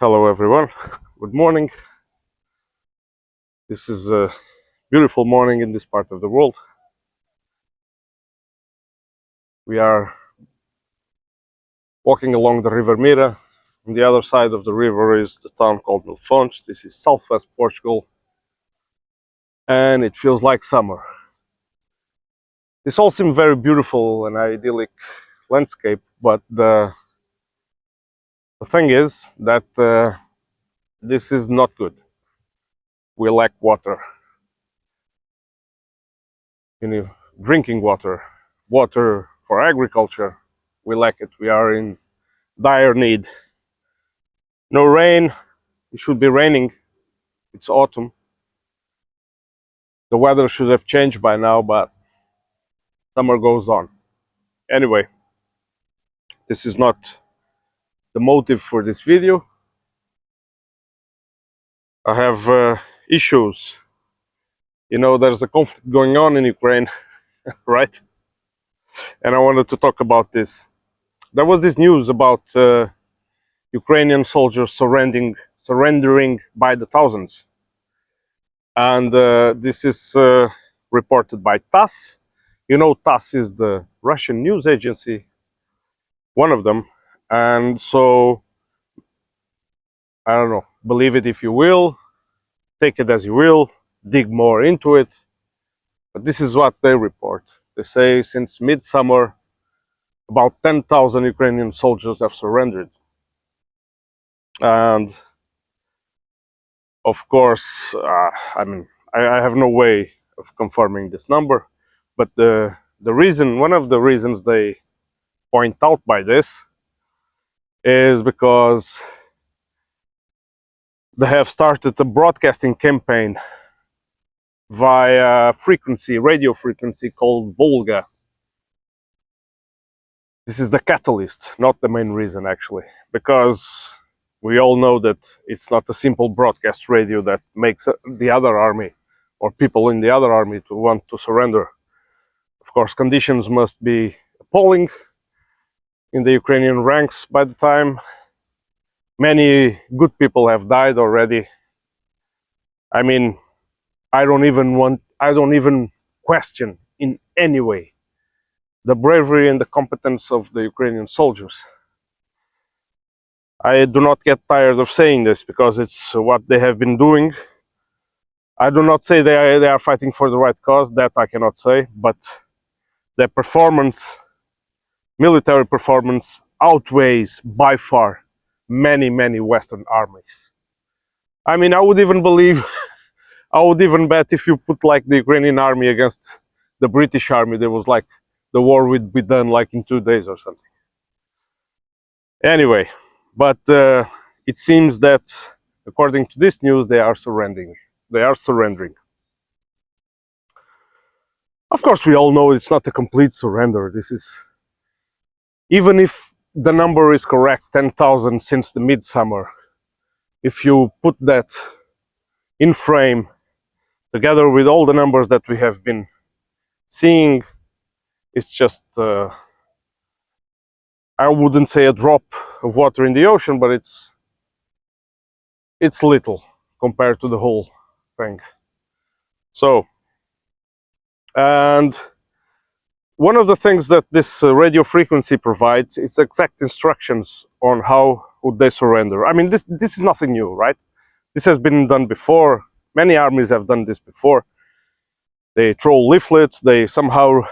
Hello everyone, good morning. This is a beautiful morning in this part of the world. We are walking along the River Mira. On the other side of the river is the town called Milfontes. This is southwest Portugal, and it feels like summer. This all seems very beautiful and idyllic landscape, but the thing is that this is not good. We lack water. Drinking water, water for agriculture. We lack it. We are in dire need. No rain. It should be raining. It's autumn. The weather should have changed by now, but summer goes on. Anyway, this is not the motive for this video. I have issues. There's a conflict going on in Ukraine, right? And I wanted to talk about this. There was this news about Ukrainian soldiers surrendering by the thousands. And this is reported by TASS. TASS is the Russian news agency, one of them. And so, I don't know, believe it if you will, take it as you will, dig more into it. But this is what they report. They say since midsummer, about 10,000 Ukrainian soldiers have surrendered. And of course, I have no way of confirming this number, but one of the reasons they point out by this is because they have started a broadcasting campaign via radio frequency called Volga. This is the catalyst, not the main reason actually, because we all know that it's not a simple broadcast radio that makes the other army or people in the other army to want to surrender. Of course, conditions must be appalling in the Ukrainian ranks by the time. Many good people have died already. I mean, I don't even question in any way the bravery and the competence of the Ukrainian soldiers. I do not get tired of saying this because it's what they have been doing. I do not say they are fighting for the right cause, that I cannot say, but their performance, military performance, outweighs by far many Western armies. I mean, I would even bet if you put like the Ukrainian army against the British army, there was like the war would be done like in 2 days or something. Anyway, but it seems that according to this news, they are surrendering. Of course, we all know it's not a complete surrender. This is, even if the number is correct, 10,000 since the midsummer, if you put that in frame together with all the numbers that we have been seeing, it's just, I wouldn't say a drop of water in the ocean, but it's little compared to the whole thing. So, and one of the things that this radio frequency provides is exact instructions on how would they surrender. I mean, this is nothing new, right? This has been done before. Many armies have done this before. They throw leaflets, they somehow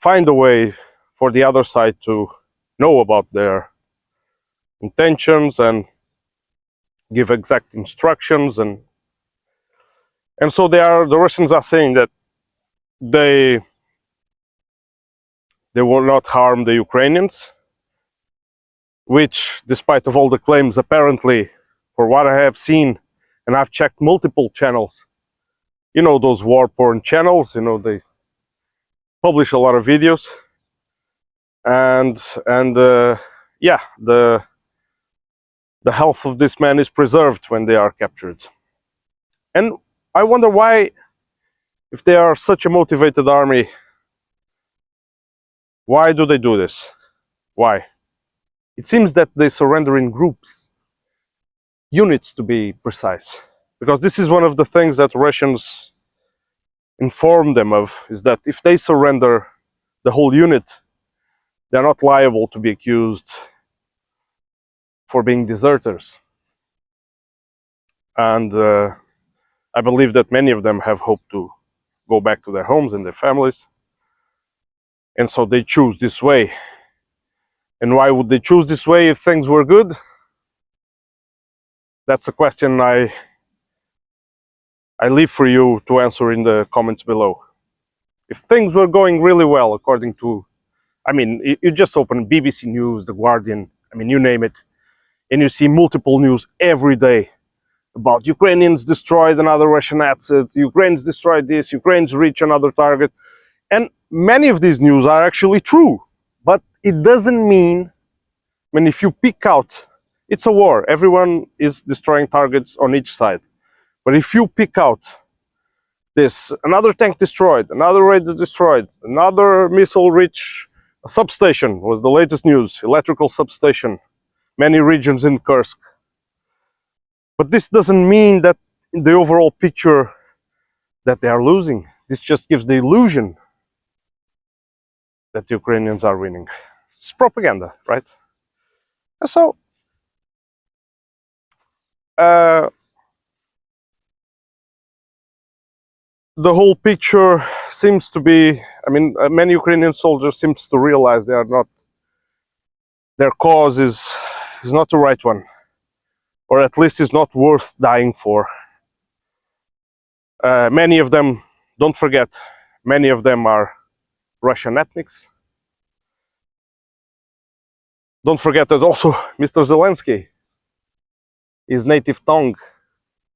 find a way for the other side to know about their intentions and give exact instructions, and so the Russians are saying that they will not harm the Ukrainians, which, despite of all the claims, apparently, for what I have seen, and I've checked multiple channels, those war porn channels, they publish a lot of videos, and yeah, the health of this man is preserved when they are captured. And I wonder why, if they are such a motivated army, why do they do this? Why? It seems that they surrender in groups. units to be precise, because this is one of the things that Russians inform them of, is that if they surrender the whole unit, they're not liable to be accused for being deserters. And I believe that many of them have hoped to go back to their homes and their families, and so they choose this way. And why would they choose this way if things were good? That's a question I leave for you to answer in the comments below. If things were going really well, according to, I mean, you just open BBC News, The Guardian, I mean, you name it, and you see multiple news every day about Ukrainians destroyed another Russian asset, Ukrainians destroyed this, Ukrainians reach another target. And many of these news are actually true, but it doesn't mean, I mean, if you pick out, it's a war, everyone is destroying targets on each side. But if you pick out this, another tank destroyed, another radar destroyed, another missile reached a substation, was the latest news, electrical substation, many regions in Kursk. But this doesn't mean that in the overall picture that they are losing. This just gives the illusion that the Ukrainians are winning. It's propaganda, right? And so, the whole picture seems to be, I mean, many Ukrainian soldiers seems to realize they are not, their cause is not the right one, or at least is not worth dying for. Many of them, don't forget, many of them are Russian ethnics. Don't forget that also Mr. Zelensky, his native tongue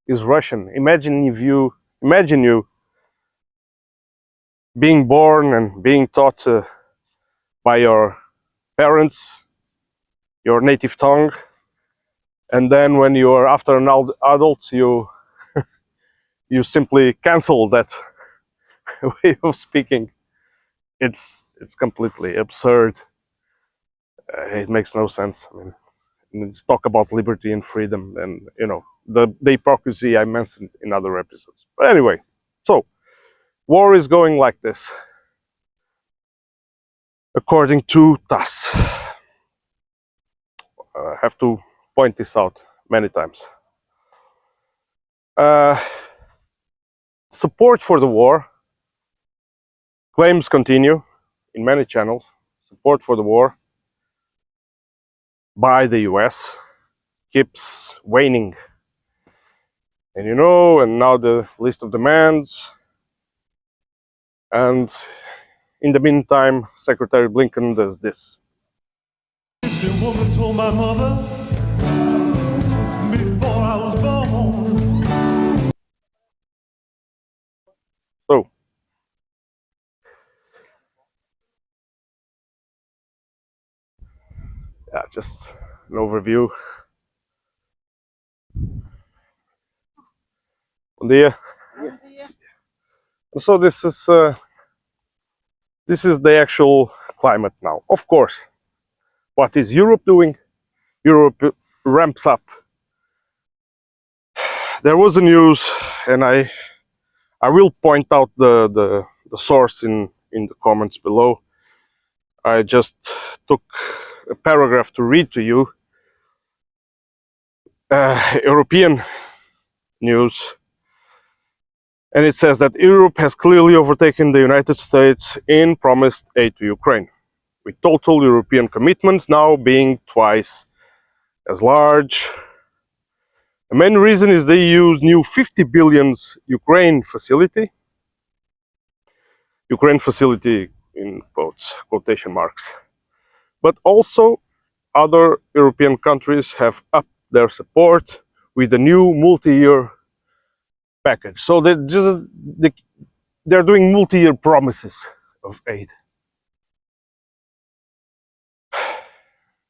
is Russian. Imagine you being born and being taught by your parents your native tongue, and then when you are after an adult, you simply cancel that way of speaking. It's completely absurd. It makes no sense. I mean, let's talk about liberty and freedom, and you know, the hypocrisy I mentioned in other episodes. But anyway, so war is going like this, according to TASS. I have to point this out many times. Support for the war, claims continue in many channels. Support for the war by the US keeps waning. And you know, and now the list of demands. And in the meantime, Secretary Blinken does this. Gypsy woman told my mother before I was born. So, yeah, just an overview. Bom dia. So this is the actual climate now. Of course, what is Europe doing? Europe ramps up. There was a news, and I will point out the source in the comments below. I just took a paragraph to read to you. European news, and it says that Europe has clearly overtaken the United States in promised aid to Ukraine, with total European commitments now being twice as large. The main reason is the EU's new 50 billion Ukraine facility in quotation marks. But also other European countries have upped their support with a new multi-year package. So they're doing multi-year promises of aid.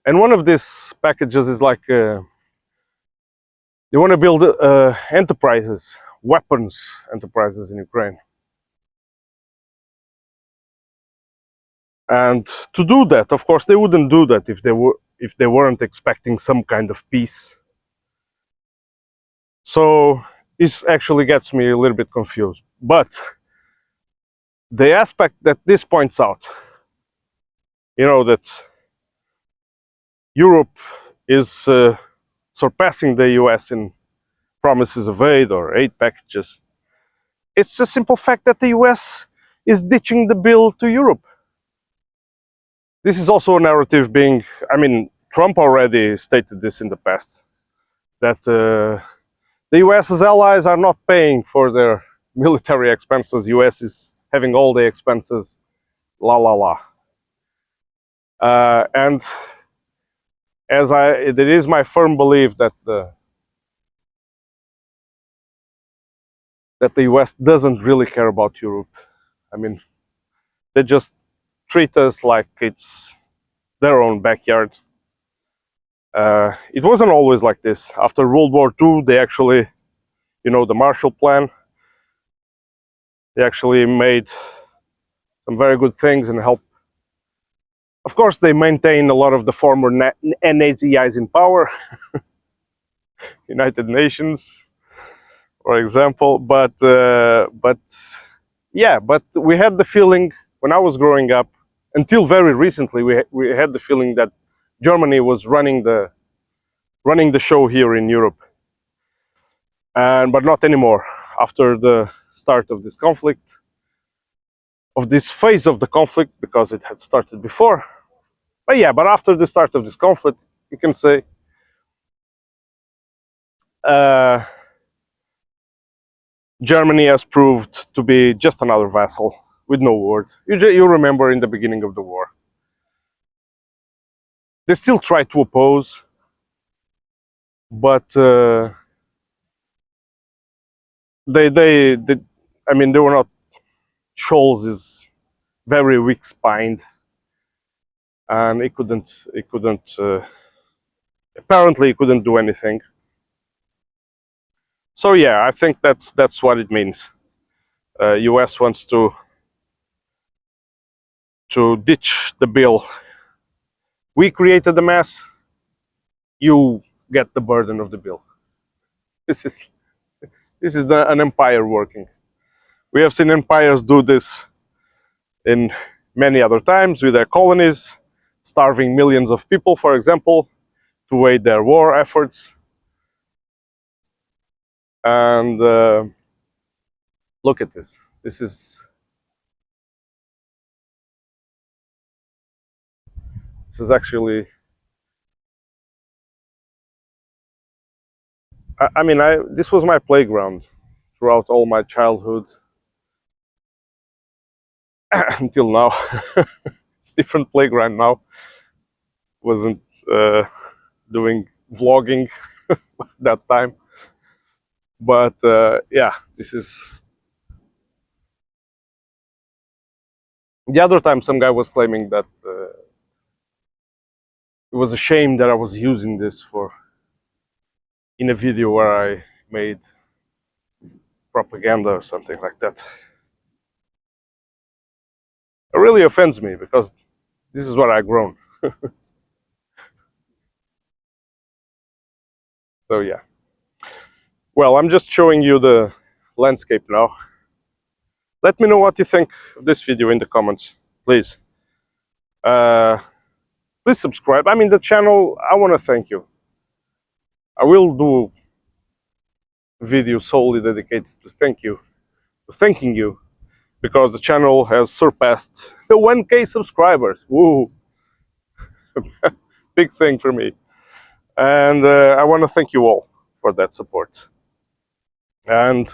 And one of these packages is like they want to build enterprises, weapons enterprises in Ukraine. And to do that, of course, they wouldn't do that if they weren't expecting some kind of peace. So this actually gets me a little bit confused. But the aspect that this points out, that Europe is surpassing the US in promises of aid or aid packages. It's the simple fact that the US is ditching the bill to Europe. This is also a narrative Trump already stated this in the past, that the US's allies are not paying for their military expenses. US is having all the expenses, la la la. And it is my firm belief that the US doesn't really care about Europe. I mean, they just treat us like it's their own backyard. It wasn't always like this. After World War II, they actually, the Marshall Plan, they actually made some very good things and helped. Of course, they maintain a lot of the former Nazis in power, United Nations, for example. But we had the feeling when I was growing up, until very recently, we had the feeling that Germany was running the show here in Europe, but not anymore. After the start of this conflict, of this phase of the conflict, because it had started before. But after the start of this conflict, you can say Germany has proved to be just another vassal with no word. You remember in the beginning of the war, they still tried to oppose, but they were not. Scholz is very weak-spined, and he couldn't apparently he couldn't do anything. So yeah, I think that's what it means. US wants to ditch the bill. We created the mess. You get the burden of the bill. This is an empire working. We have seen empires do this in many other times with their colonies, starving millions of people, for example, to aid their war efforts. And look at this. This is actually. This was my playground throughout all my childhood until now. It's different playground now. Wasn't doing vlogging that time, but this is. The other time, some guy was claiming that it was a shame that I was using this in a video where I made propaganda or something like that. It really offends me because this is what I've grown. So yeah. Well, I'm just showing you the landscape now. Let me know what you think of this video in the comments, please. Please subscribe. The channel, I want to thank you. I will do a video solely dedicated to thanking you, because the channel has surpassed the 1K subscribers. Woo! Big thing for me. And I want to thank you all for that support. And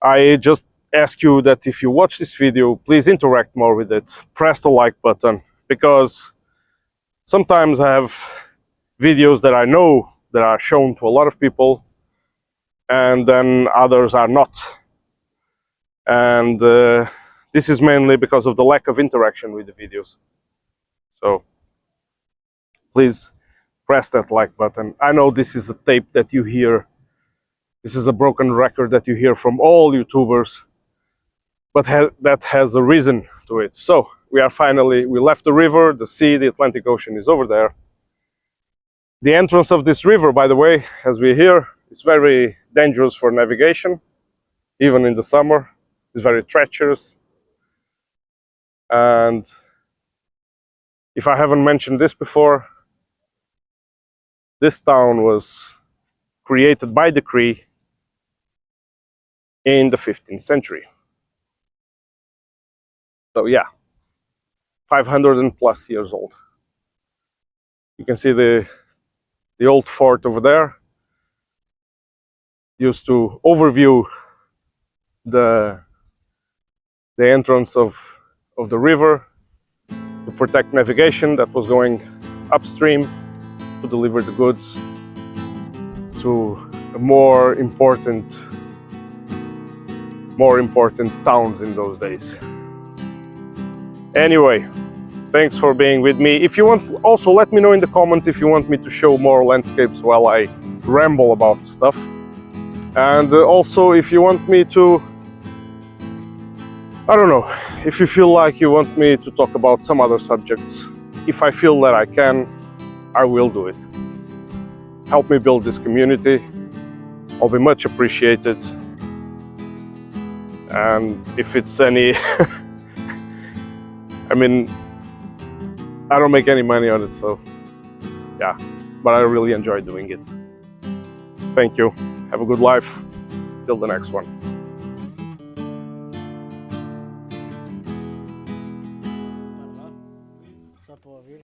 I just ask you that if you watch this video, please interact more with it. Press the like button, because sometimes I have videos that I know that are shown to a lot of people, and then others are not. And this is mainly because of the lack of interaction with the videos. So please press that like button. I know this is a tape that you hear. This is a broken record that you hear from all YouTubers, but that has a reason to it. So we left the river, the sea, the Atlantic Ocean is over there. The entrance of this river, by the way, as we hear, It's very dangerous for navigation, even in the summer. It's very treacherous. And if I haven't mentioned this before, this town was created by decree in the 15th century. So yeah, 500 and plus years old. You can see the old fort over there. Used to overview the entrance of the river to protect navigation that was going upstream to deliver the goods to more important towns in those days. Anyway, thanks for being with me. If you want, also let me know in the comments if you want me to show more landscapes while I ramble about stuff. And also if you want me to, I don't know, if you feel like you want me to talk about some other subjects, if I feel that I can, I will do it. Help me build this community. I'll be much appreciated. And if it's any, I mean, I don't make any money on it, so yeah, but I really enjoy doing it. Thank you. Have a good life. Till the next one.